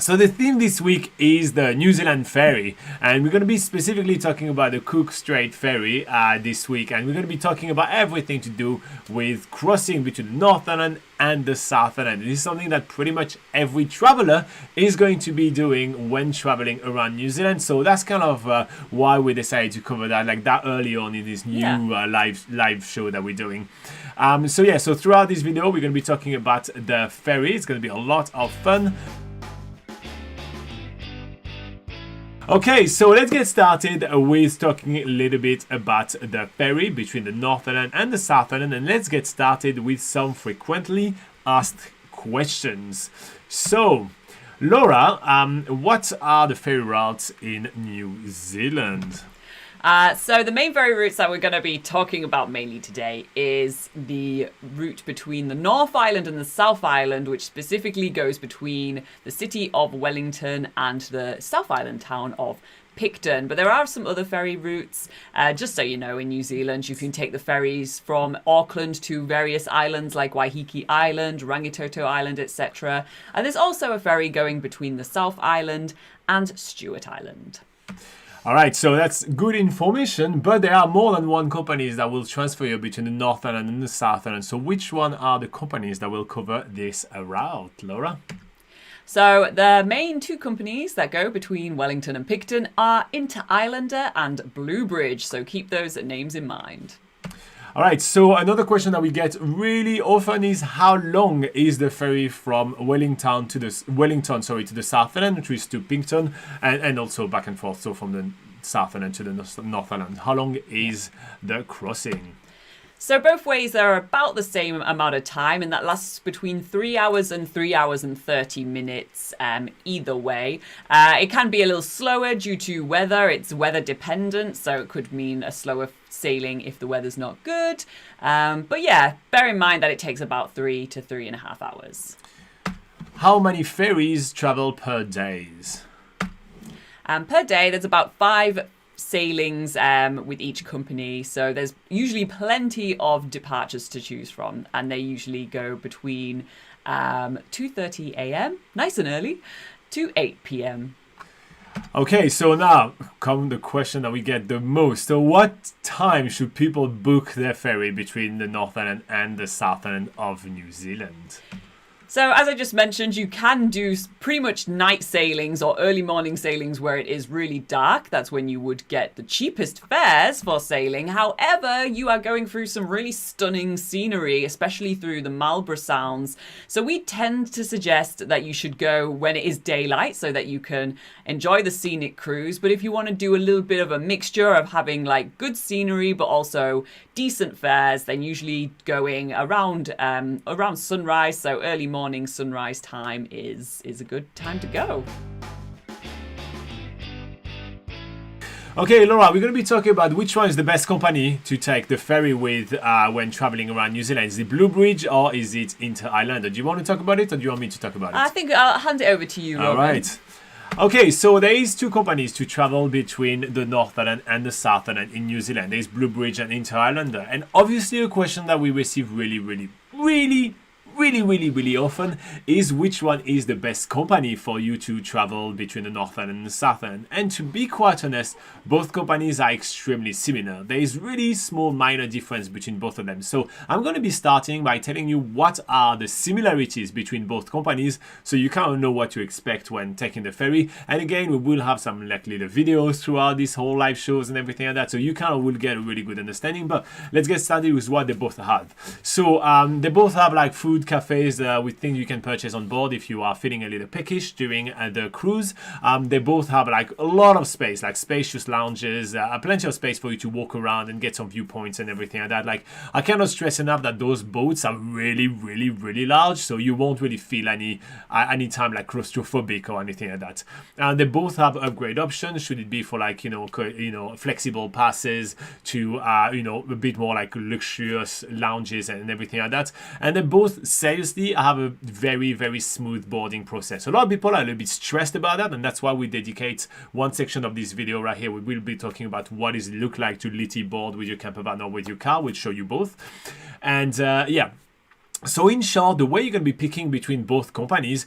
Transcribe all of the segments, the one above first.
So the theme this week is the New Zealand Ferry, and we're going to be specifically talking about the Cook Strait Ferry this week, and we're going to be talking about everything to do with crossing between the North Island and the South Island. This is something that pretty much every traveler is going to be doing when traveling around New Zealand, so that's kind of why we decided to cover that like that early on in this new live show that we're doing. So throughout this video we're going to be talking about the ferry. It's going to be a lot of fun. Okay, so let's get started with talking a little bit about the ferry between the North Island and the South Island, and let's get started with some frequently asked questions. So, Laura, what are the ferry routes in New Zealand? So the main ferry routes that we're going to be talking about mainly today is the route between the North Island and the South Island, which specifically goes between the city of Wellington and the South Island town of Picton. But there are some other ferry routes. Just so you know, in New Zealand, you can take the ferries from Auckland to various islands like Waiheke Island, Rangitoto Island, etc. And there's also a ferry going between the South Island and Stewart Island. All right, so that's good information, but there are more than one companies that will transfer you between the North Island and the South Island. So which one are the companies that will cover this route, Laura? So the main two companies that go between Wellington and Picton are Inter Islander and Bluebridge, so keep those names in mind. All right, so another question that we get really often is how long is the ferry from Wellington to the South Island, which is to Picton, and also back and forth, so from the South Island to the North Island. How long is the crossing? So both ways are about the same amount of time, and that lasts between 3 hours and 3 hours and 30 minutes either way. It can be a little slower due to weather. It's weather dependent, so it could mean a slower sailing if the weather's not good. But yeah, bear in mind that it takes about 3 to 3.5 hours. How many ferries travel per day? Per day, there's about 5 sailings with each company, so there's usually plenty of departures to choose from, and they usually go between 2:30 a.m. nice and early to 8 p.m. Okay, so now come the question that we get the most. So what time should people book their ferry between the North Island and the South Island of New Zealand? So as I just mentioned, you can do pretty much night sailings or early morning sailings where it is really dark. That's when you would get the cheapest fares for sailing. However, you are going through some really stunning scenery, especially through the Marlborough Sounds. So we tend to suggest that you should go when it is daylight so that you can enjoy the scenic cruise. But if you want to do a little bit of a mixture of having like good scenery but also decent fares, then usually going around sunrise, so early morning sunrise time is a good time to go. Okay, Laura, we're going to be talking about which one is the best company to take the ferry with when traveling around New Zealand. Is it Bluebridge or is it Inter Islander? Do you want to talk about it or do you want me to talk about it? I think I'll hand it over to you, Robin. All right. Okay, so there is 2 companies to travel between the North Island and the South Island in New Zealand. There's Bluebridge and Inter Islander. And obviously a question that we receive really often is which one is the best company for you to travel between the North Island and the South Island. And to be quite honest, both companies are extremely similar. There is really small minor difference between both of them. So I'm going to be starting by telling you what are the similarities between both companies so you kind of know what to expect when taking the ferry. And again, we will have some like little videos throughout this whole live shows and everything like that, so you kind of will get a really good understanding. But let's get started with what they both have. So they both have like food cafes with things you can purchase on board if you are feeling a little peckish during the cruise. They both have like a lot of space, like spacious lounges, plenty of space for you to walk around and get some viewpoints and everything like that. Like, I cannot stress enough that those boats are really large, so you won't really feel any time like claustrophobic or anything like that. And they both have upgrade options should it be for like flexible passes to a bit more like luxurious lounges and everything like that. And they both seriously have a very smooth boarding process. A lot of people are a little bit stressed about that, and that's why we dedicate one section of this video right here. We will be talking about what does it look like to literally board with your camper van or with your car. We'll show you both. And so in short, the way you're going to be picking between both companies,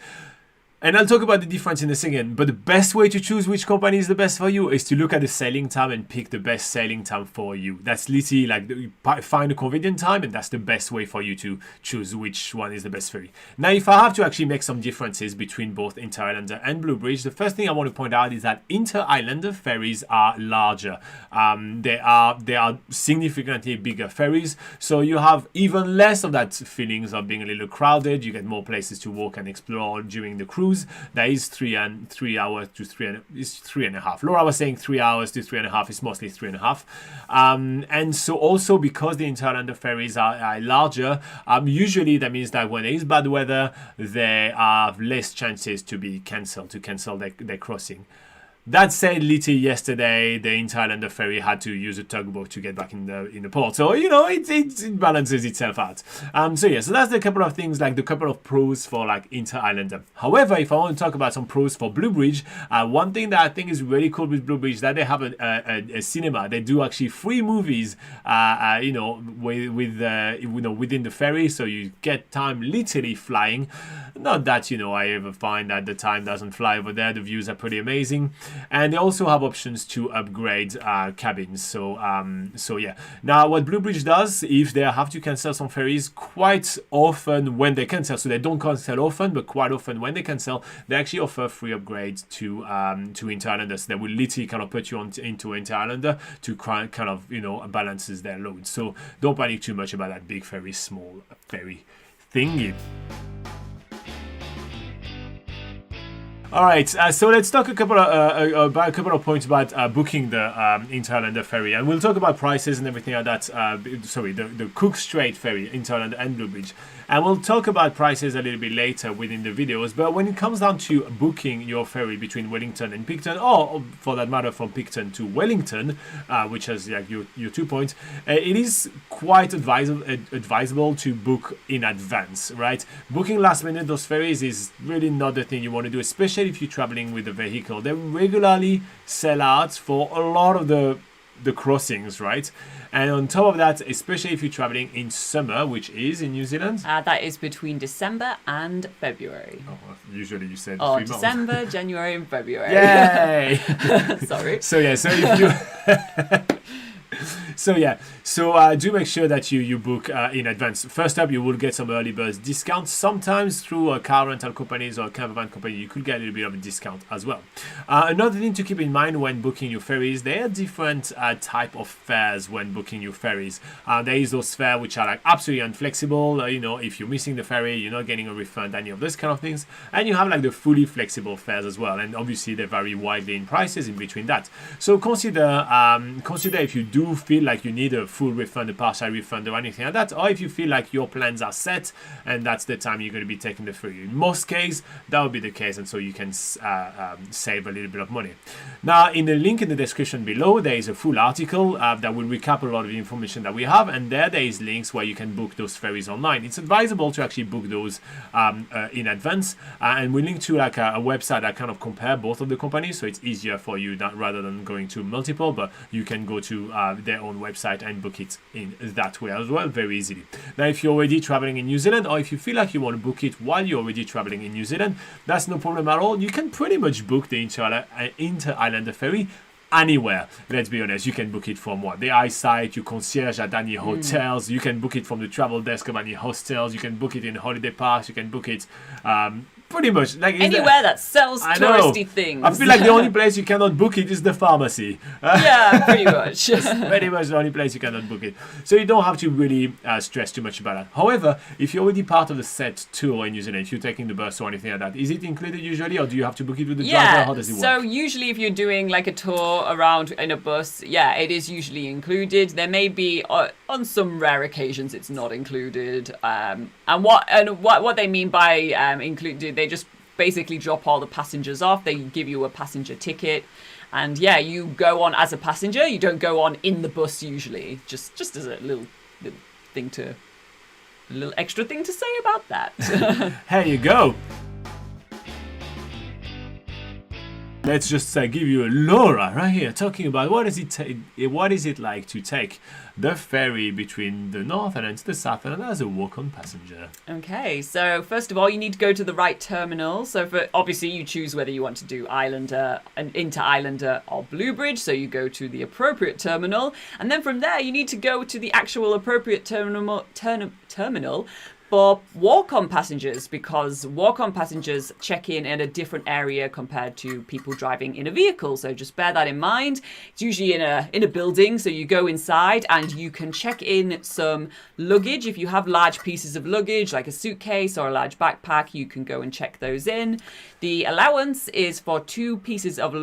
And I'll talk about the difference in a second, but the best way to choose which company is the best for you is to look at the sailing time and pick the best sailing time for you. That's literally like you find a convenient time, and that's the best way for you to choose which one is the best ferry. Now, if I have to actually make some differences between both Inter-Islander and Blue Bridge, the first thing I want to point out is that Inter-Islander ferries are larger. They are significantly bigger ferries, so you have even less of that feelings of being a little crowded. You get more places to walk and explore during the cruise. That is 3 hours to 3.5. Laura was saying 3 hours to 3.5. It's mostly 3.5. And so also because the Inter-Islander ferries are larger, usually that means that when there is bad weather, they have less chances to cancel their crossing. That said, literally yesterday, the Inter-Islander ferry had to use a tugboat to get back in the port. So, it balances itself out. So that's the couple of things, like the couple of pros for like Inter-Islander. However, if I want to talk about some pros for Blue Bridge, one thing that I think is really cool with Blue Bridge is that they have a cinema. They do actually free movies, within the ferry. So you get time literally flying. Not that, I ever find that the time doesn't fly over there. The views are pretty amazing. And they also have options to upgrade cabins. So yeah. Now, what Blue Bridge does, if they have to cancel some ferries, quite often when they cancel, so they don't cancel often, but quite often when they cancel, they actually offer free upgrades to Inter-Islander. So they will literally kind of put you into Inter-Islander to kind of, balances their load. So don't panic too much about that big ferry, small ferry thingy. All right, so let's talk about a couple of points about booking the Inter-Islander ferry, and we'll talk about prices and everything like that. The Cook Strait ferry, Inter-Islander and Blue Bridge, and we'll talk about prices a little bit later within the videos. But when it comes down to booking your ferry between Wellington and Picton, or for that matter from Picton to Wellington, which has like your 2 points, it is quite advisable to book in advance, right? Booking last minute those ferries is really not the thing you want to do, especially if you're traveling with a vehicle. They regularly sell out for a lot of the crossings, right? And on top of that, especially if you're traveling in summer, which is in New Zealand. That is between December and February. Oh, usually you said 3 months. December, January, and February. Yay! Sorry. So if you... So do make sure that you book in advance. First up, you will get some early bird discounts. Sometimes through car rental companies or camper van company, you could get a little bit of a discount as well. Another thing to keep in mind when booking your ferries, there are different type of fares when booking your ferries. There is those fares which are like absolutely inflexible. If you're missing the ferry, you're not getting a refund, any of those kind of things. And you have like the fully flexible fares as well. And obviously they vary widely in prices in between that. So consider if you do feel like you need a full refund, a partial refund, or anything like that, or if you feel like your plans are set and that's the time you're going to be taking the ferry. In most cases, that will be the case, and so you can save a little bit of money. Now, in the link in the description below, there is a full article that will recap a lot of the information that we have, and there is links where you can book those ferries online. It's advisable to actually book those in advance, and we link to like a website that kind of compare both of the companies, so it's easier for you rather than going to multiple, but you can go to their own website and book it in that way as well, very easily. Now, if you're already traveling in New Zealand, or if you feel like you want to book it while you're already traveling in New Zealand, that's no problem at all. You can pretty much book the Inter-Islander ferry anywhere. Let's be honest, you can book it from the iSight, your concierge at any hotels, you can book it from the travel desk of any hostels, you can book it in holiday parks, you can book it pretty much like anywhere that sells touristy things. I feel like the only place you cannot book it is the pharmacy. Yeah, pretty much. Pretty much the only place you cannot book it. So you don't have to really stress too much about that. However, if you're already part of the set tour in New Zealand, if you're taking the bus or anything like that, is it included usually, or do you have to book it with the driver? How does it work? So usually if you're doing like a tour around in a bus, it is usually included. There may be on some rare occasions it's not included. And what they mean by included, they just basically drop all the passengers off. They give you a passenger ticket, and you go on as a passenger. You don't go on in the bus usually. Just as a little extra thing to say about that. Here you go. Let's just give you a Laura right here talking about what is it like to take the ferry between the Northern and the Southern as a walk-on passenger. Okay, so first of all, you need to go to the right terminal. So obviously you choose whether you want to do Islander and into Islander or Bluebridge. So you go to the appropriate terminal, and then from there you need to go to the actual appropriate terminal for walk-on passengers, because walk-on passengers check in a different area compared to people driving in a vehicle. So just bear that in mind. It's usually in a building, so you go inside and you can check in some luggage. If you have large pieces of luggage, like a suitcase or a large backpack, you can go and check those in. The allowance is for 2 pieces of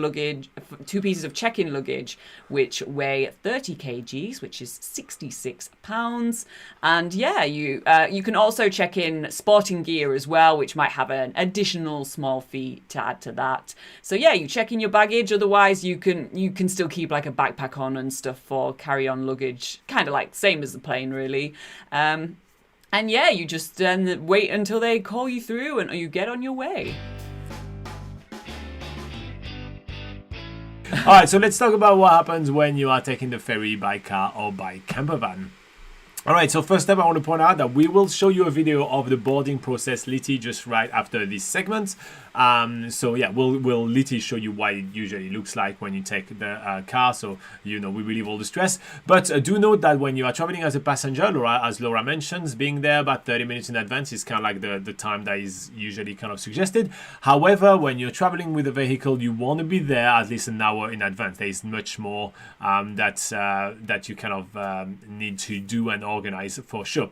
check-in luggage, which weigh 30 kgs, which is 66 pounds. And yeah, you can also check in sporting gear as well, which might have an additional small fee to add to that. So yeah, you check in your baggage. Otherwise, you can still keep like a backpack on and stuff for carry-on luggage, kind of like same as the plane, really. And yeah, you just wait until they call you through and you get on your way. All right, so let's talk about what happens when you are taking the ferry by car or by camper van. All right, so first up, I want to point out that we will show you a video of the boarding process, Litty, just right after this segment. So yeah, we'll Litty show you what it usually looks like when you take the car, so we relieve all the stress. But do note that when you are traveling as a passenger, as Laura mentions, being there about 30 minutes in advance is kind of like the time that is usually kind of suggested. However, when you're traveling with a vehicle, you want to be there at least an hour in advance. There is much more that you kind of need to do and organize for sure.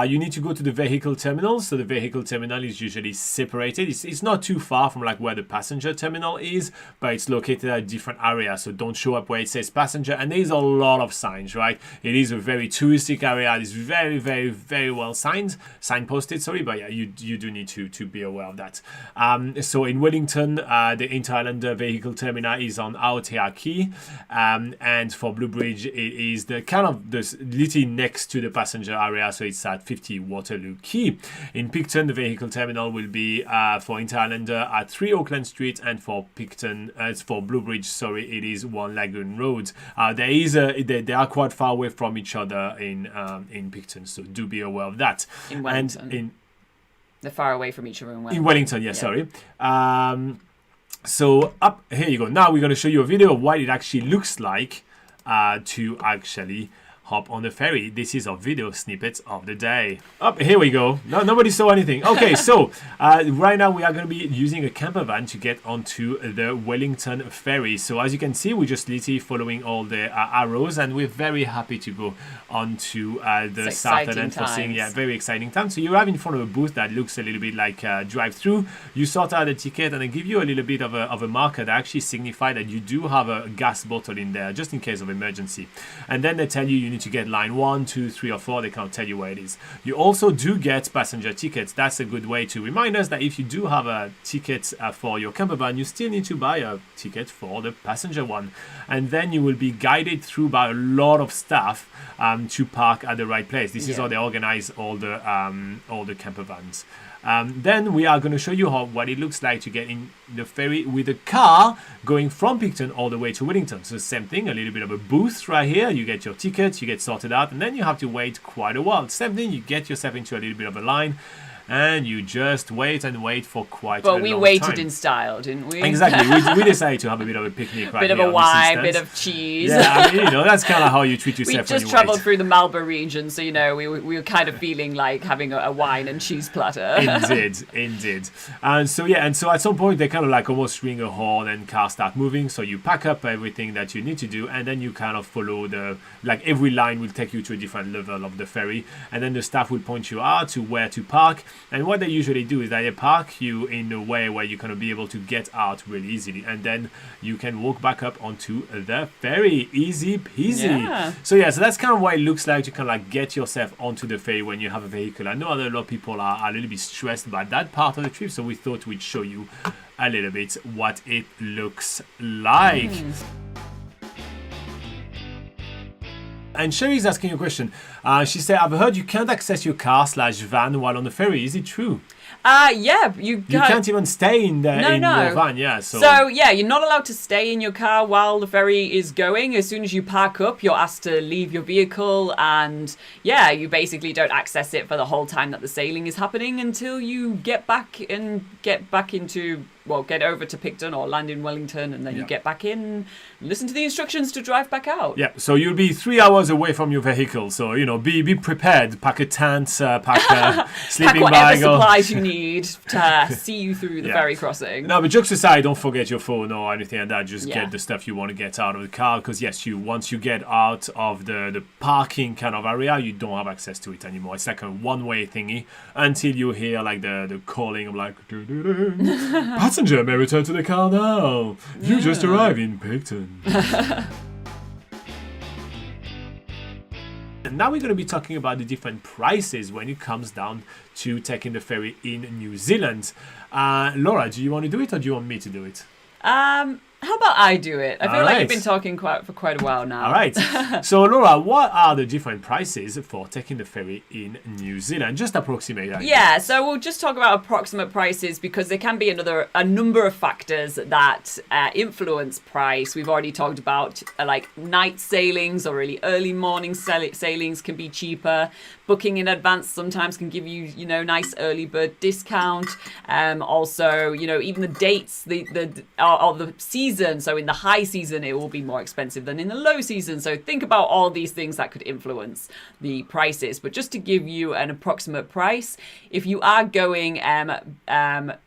You need to go to the vehicle terminal. So the vehicle terminal is usually separated. It's not too far from like where the passenger terminal is, but it's located at a different area. So don't show up where it says passenger. And there's a lot of signs, right? It is a very touristic area. It's very, very, very well signposted. Sorry, but yeah, you do need to be aware of that. So in Wellington, the Inter-Islander vehicle terminal is on Aotea Quay, and for Bluebridge, it is the kind of the Litty next to the passenger area, so it's at 50 Waterloo Quay. In Picton, the vehicle terminal will be for Inter-Islander at 3 Auckland Street, and for Picton, for Bluebridge, sorry, it is 1 Lagoon Road. They are quite far away from each other in Picton, so do be aware of that. In Wellington. They're far away from each other in Wellington. In Wellington, yeah. Sorry. So up here you go. Now we're going to show you a video of what it actually looks like to actually hop on the ferry. This is our video snippet of the day. Up here we go. No, nobody saw anything. Okay, so right now we are going to be using a camper van to get onto the Wellington ferry. So as you can see, we're just literally following all the arrows, and we're very happy to go onto the southern end for seeing, very exciting time. So you arrive in front of a booth that looks a little bit like a drive-through. You sort out a ticket, and they give you a little bit of a marker that actually signify that you do have a gas bottle in there just in case of emergency. And then they tell you need to get line 1, 2, 3, or 4. They can't tell you where it is. You also do get passenger tickets. That's a good way to remind us that if you do have a ticket for your camper van, you still need to buy a ticket for the passenger one. And then you will be guided through by a lot of staff to park at the right place. This is how they organize all the camper vans. Then we are going to show you what it looks like to get in the ferry with a car going from Picton all the way to Wellington. So same thing, a little bit of a booth right here. You get your ticket, you get sorted out, and then you have to wait quite a while. Same thing, you get yourself into a little bit of a line, and you just wait and wait for quite a long time. But we waited in style, didn't we? Exactly. We decided to have a bit of a picnic right here. Bit of a wine, bit of cheese. Yeah, I mean, that's kind of how you treat yourself. We just travelled through the Marlborough region, so we were kind of feeling like having a wine and cheese platter. Indeed. And so at some point they kind of like almost ring a horn and cars start moving. So you pack up everything that you need to do, and then you kind of follow every line will take you to a different level of the ferry, and then the staff will point you out to where to park. And what they usually do is that they park you in a way where you're going to be able to get out really easily, and then you can walk back up onto the ferry. Easy peasy. Yeah. So that's kind of what it looks like to kind of like get yourself onto the ferry when you have a vehicle. I know that a lot of people are a little bit stressed about that part of the trip, so we thought we'd show you a little bit what it looks like. And Sherry's asking a question. She said, I've heard you can't access your car/van while on the ferry. Is it true? Yeah, you can't even stay in your van, yeah. So yeah, you're not allowed to stay in your car while the ferry is going. As soon as you park up, you're asked to leave your vehicle, and yeah, you basically don't access it for the whole time that the sailing is happening until you get over to Picton or land in Wellington, and then you get back in and listen to the instructions to drive back out. Yeah, so you'll be 3 hours away from your vehicle, so be prepared. Pack a tent, pack a sleeping pack bag, whatever supplies you need to see you through the ferry crossing. No, but jokes aside, don't forget your phone or anything like that. Just get the stuff you want to get out of the car, because yes, once you get out of the parking kind of area, you don't have access to it anymore. It's like a one-way thingy until you hear like the calling of like passenger may return to the car now. You just arrived in Picton. And now we're going to be talking about the different prices when it comes down to taking the ferry in New Zealand. Laura, do you want to do it or do you want me to do it? How about I do it? I feel like you've been talking for quite a while now. All right. So, Laura, what are the different prices for taking the ferry in New Zealand? Just approximate. Yeah, so we'll just talk about approximate prices because there can be a number of factors that influence price. We've already talked about like night sailings or really early morning sailings can be cheaper. Booking in advance sometimes can give you, nice early bird discount. Also, even the dates, the season. So in the high season, it will be more expensive than in the low season. So think about all these things that could influence the prices. But just to give you an approximate price, if you are going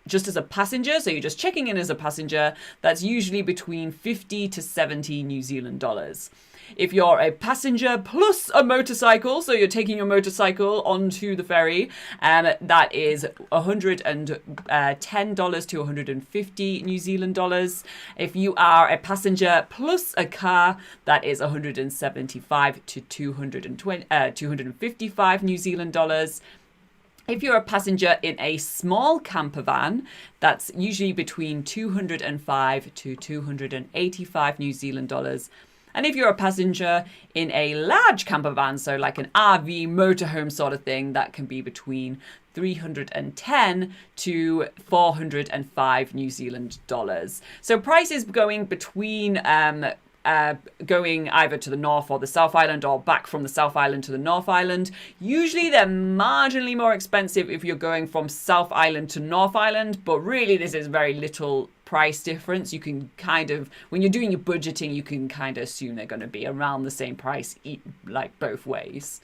just as a passenger, so you're just checking in as a passenger, that's usually between 50 to 70 New Zealand dollars. If you're a passenger plus a motorcycle, so you're taking your motorcycle onto the ferry, that is $110 to 150 New Zealand dollars. If you are a passenger plus a car, that is 175 to 255 New Zealand dollars. If you're a passenger in a small camper van, that's usually between 205 to 285 New Zealand dollars. And if you're a passenger in a large camper van, so like an RV motorhome sort of thing, that can be between 310 to 405 New Zealand dollars. So prices going between going either to the North or the South Island or back from the South Island to the North Island. Usually they're marginally more expensive if you're going from South Island to North Island, but really this is very little price difference. You can when you're doing your budgeting, you can kind of assume they're going to be around the same price, like both ways.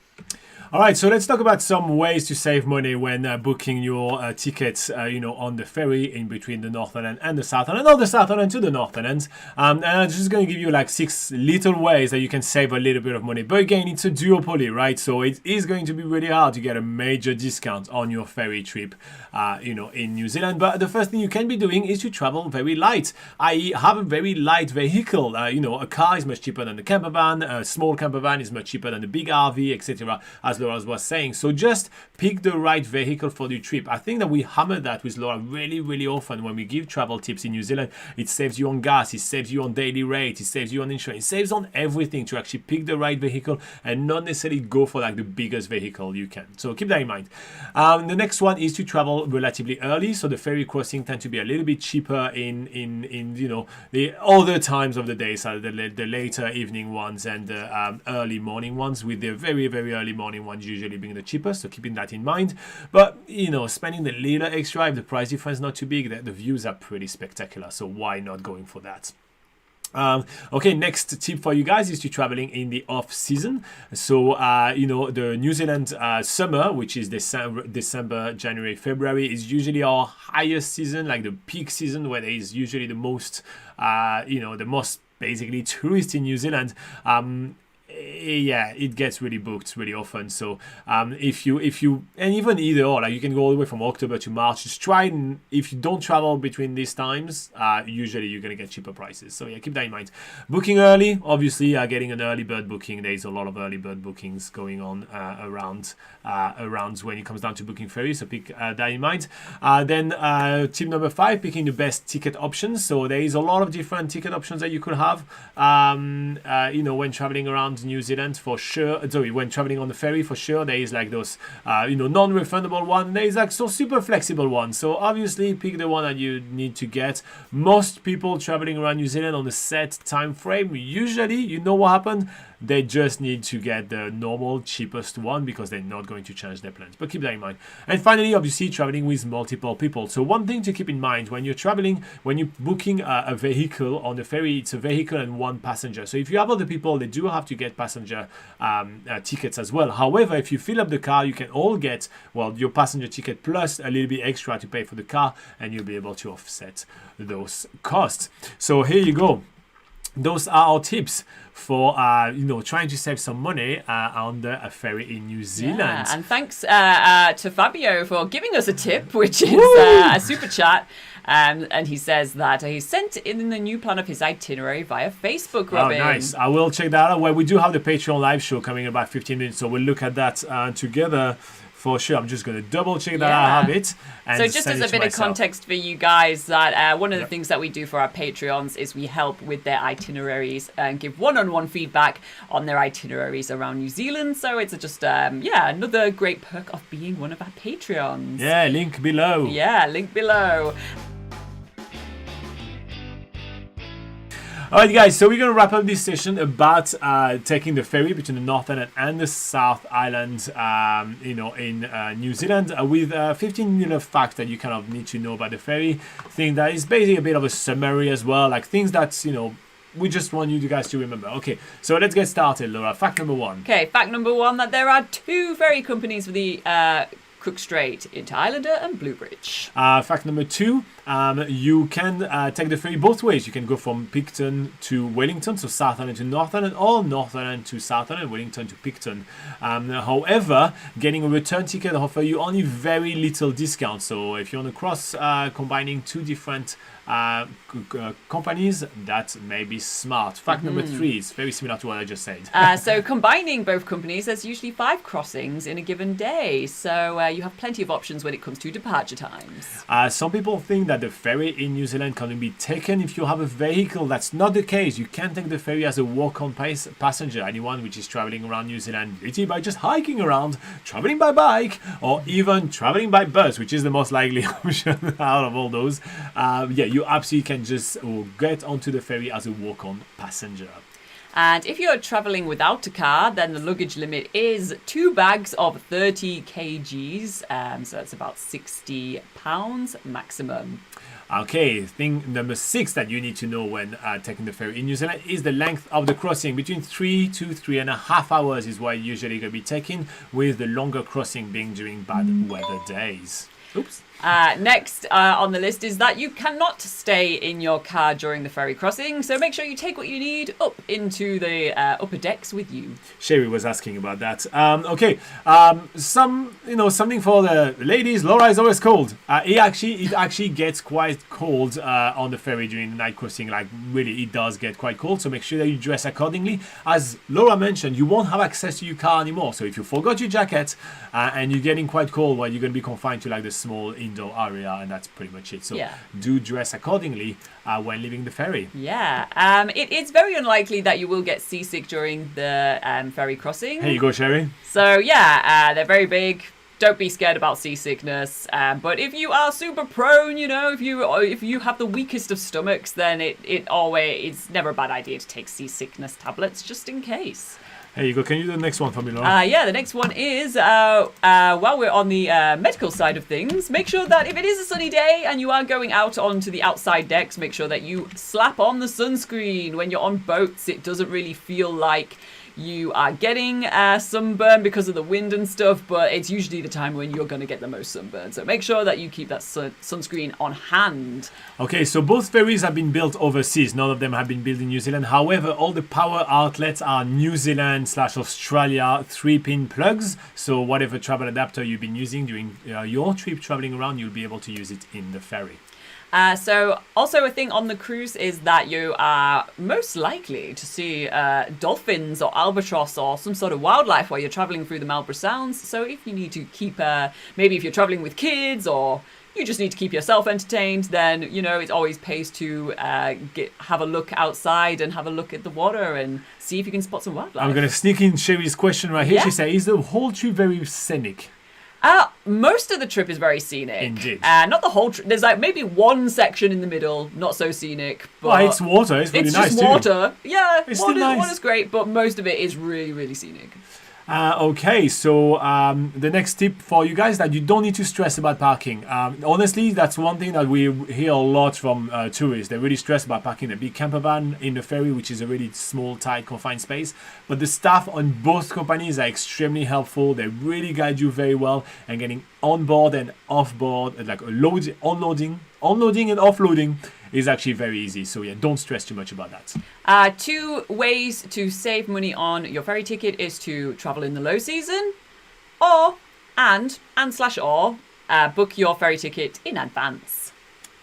All right, so let's talk about some ways to save money when booking your tickets, on the ferry in between the Northern Island and the Southern Island, or the Southern Island to the Northern Island. And I'm just going to give you like 6 little ways that you can save a little bit of money. But again, it's a duopoly, right? So it is going to be really hard to get a major discount on your ferry trip, in New Zealand. But the first thing you can be doing is to travel very light, i.e. have a very light vehicle. A car is much cheaper than the camper van. A small camper van is much cheaper than the big RV, etc. As Laura was saying. So just pick the right vehicle for the trip. I think that we hammer that with Laura really, really often when we give travel tips in New Zealand. It saves you on gas, it saves you on daily rate, it saves you on insurance, it saves on everything to actually pick the right vehicle and not necessarily go for like the biggest vehicle you can. So keep that in mind. The next one is to travel relatively early. So the ferry crossing tend to be a little bit cheaper in the other times of the day, so the later evening ones and the early morning ones, with the very, very early morning ones usually being the cheapest, so keeping that in mind. But spending the little extra if the price difference is not too big, the views are pretty spectacular, so why not going for that? Okay, next tip for you guys is to traveling in the off season. So the New Zealand summer, which is December, January, February, is usually our highest season, like the peak season, where there is usually the most basically tourists in New Zealand. It gets really booked really often. So if you and even either or, like you can go all the way from October to March. Just try, and if you don't travel between these times, usually you're gonna get cheaper prices. So yeah, keep that in mind. Booking early, obviously, getting an early bird booking. There's a lot of early bird bookings going on around when it comes down to booking ferries. So keep that in mind. Then tip number 5, picking the best ticket options. So there is a lot of different ticket options that you could have. When traveling around around New Zealand for sure. Sorry, when traveling on the ferry for sure, there is like those non-refundable one. There is like so super flexible one. So obviously pick the one that you need to get. Most people traveling around New Zealand on a set time frame, usually, you know what happened? They just need to get the normal, cheapest one because they're not going to change their plans. But keep that in mind. And finally, obviously, traveling with multiple people. So one thing to keep in mind when you're traveling, when you're booking a vehicle on the ferry, it's a vehicle and one passenger. So if you have other people, they do have to get passenger tickets as well. However, if you fill up the car, you can all get, well, your passenger ticket plus a little bit extra to pay for the car, and you'll be able to offset those costs. So here you go. Those are our tips for trying to save some money on the ferry in New Zealand. Yeah, and thanks to Fabio for giving us a tip, which is a super chat. And he says that he sent in the new plan of his itinerary via Facebook, Robin. Oh, nice. I will check that out. Well, we do have the Patreon live show coming in about 15 minutes, so we'll look at that together. For sure, I'm just going to double check that I have it. And so just as a bit of context for you guys, that one of the things that we do for our Patreons is we help with their itineraries and give one-on-one feedback on their itineraries around New Zealand. So it's just, another great perk of being one of our Patreons. Yeah, link below. Yeah, link below. Alright guys, so we're going to wrap up this session about taking the ferry between the North Island and the South Island, in New Zealand with 15 little facts that you kind of need to know about the ferry thing. That is basically a bit of a summary as well, like things that, we just want you guys to remember. Okay, so let's get started, Laura. Fact number one. Okay, fact number one, that there are two ferry companies for the Cook Strait, into Islander and Bluebridge. Fact number two, you can take the ferry both ways. You can go from Picton to Wellington, so South Island to North Island, or North Island to South Island, Wellington to Picton. However, getting a return ticket offer you only very little discount. So if you want to cross combining two different companies, that may be smart. Fact number three is very similar to what I just said. So combining both companies, there's usually 5 crossings in a given day. So you have plenty of options when it comes to departure times. Some people think that the ferry in New Zealand can be taken if you have a vehicle. That's not the case. You can take the ferry as a walk-on passenger. Anyone which is traveling around New Zealand by just hiking around, traveling by bike, or even traveling by bus, which is the most likely option out of all those. You absolutely can just get onto the ferry as a walk-on passenger. And if you're traveling without a car, then the luggage limit is 2 bags of 30 kgs. So that's about £60 maximum. Okay, thing number 6 that you need to know when taking the ferry in New Zealand is the length of the crossing. Between 3 to 3.5 hours is what usually going to be taken, with the longer crossing being during bad weather days. Oops. Next on the list is that you cannot stay in your car during the ferry crossing, so make sure you take what you need up into the upper decks with you. Sherry was asking about that. Something for the ladies. Laura is always cold. It actually gets quite cold on the ferry during the night crossing. Like really, it does get quite cold. So make sure that you dress accordingly. As Laura mentioned, you won't have access to your car anymore. So if you forgot your jacket and you're getting quite cold, well, you're going to be confined to like the small indoor area, and that's pretty much it. So do dress accordingly when leaving the ferry. It's very unlikely that you will get seasick during the ferry crossing. Here you go, Sherry. So they're very big. Don't be scared about seasickness. But if you are super prone, if you have the weakest of stomachs, then it's never a bad idea to take seasickness tablets just in case. There you go. Can you do the next one for me, Laura? The next one is, while we're on the medical side of things, make sure that if it is a sunny day and you are going out onto the outside decks, make sure that you slap on the sunscreen. When you're on boats, it doesn't really feel like you are getting sunburn because of the wind and stuff, but it's usually the time when you're going to get the most sunburn. So make sure that you keep that sunscreen on hand. Okay, so both ferries have been built overseas. None of them have been built in New Zealand. However, all the power outlets are New Zealand/Australia 3-pin plugs. So whatever travel adapter you've been using during your trip traveling around, you'll be able to use it in the ferry. So also a thing on the cruise is that you are most likely to see dolphins or albatross or some sort of wildlife while you're traveling through the Marlborough Sounds. So if you need to keep, maybe if you're traveling with kids or you just need to keep yourself entertained, then, it always pays to have a look outside and have a look at the water and see if you can spot some wildlife. I'm going to sneak in Sherry's question right here. Yeah. She says, is the whole trip very scenic? Most of the trip is very scenic. Indeed. Not the whole trip. There's like maybe one section in the middle, not so scenic. But Well, it's water. It's really it's nice just too. water. Yeah, It's still nice. water's great, but most of it is really, really scenic. Okay, so the next tip for you guys, that you don't need to stress about parking. Honestly, that's one thing that we hear a lot from tourists. They're really stressed about parking a big camper van in the ferry, which is a really small, tight, confined space. But the staff on both companies are extremely helpful. They really guide you very well, and getting on board and off board, like unloading and offloading, is actually very easy. So yeah, don't stress too much about that. 2 ways to save money on your ferry ticket is to travel in the low season, or book your ferry ticket in advance.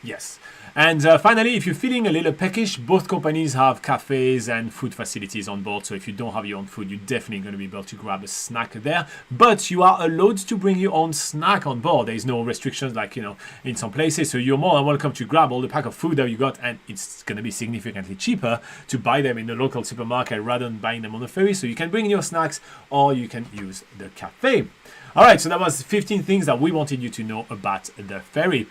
Yes. And finally, if you're feeling a little peckish, both companies have cafes and food facilities on board. So if you don't have your own food, you're definitely going to be able to grab a snack there. But you are allowed to bring your own snack on board. There's no restrictions like, in some places. So you're more than welcome to grab all the pack of food that you got. And it's going to be significantly cheaper to buy them in the local supermarket rather than buying them on the ferry. So you can bring your snacks, or you can use the cafe. All right, so that was 15 things that we wanted you to know about the ferry.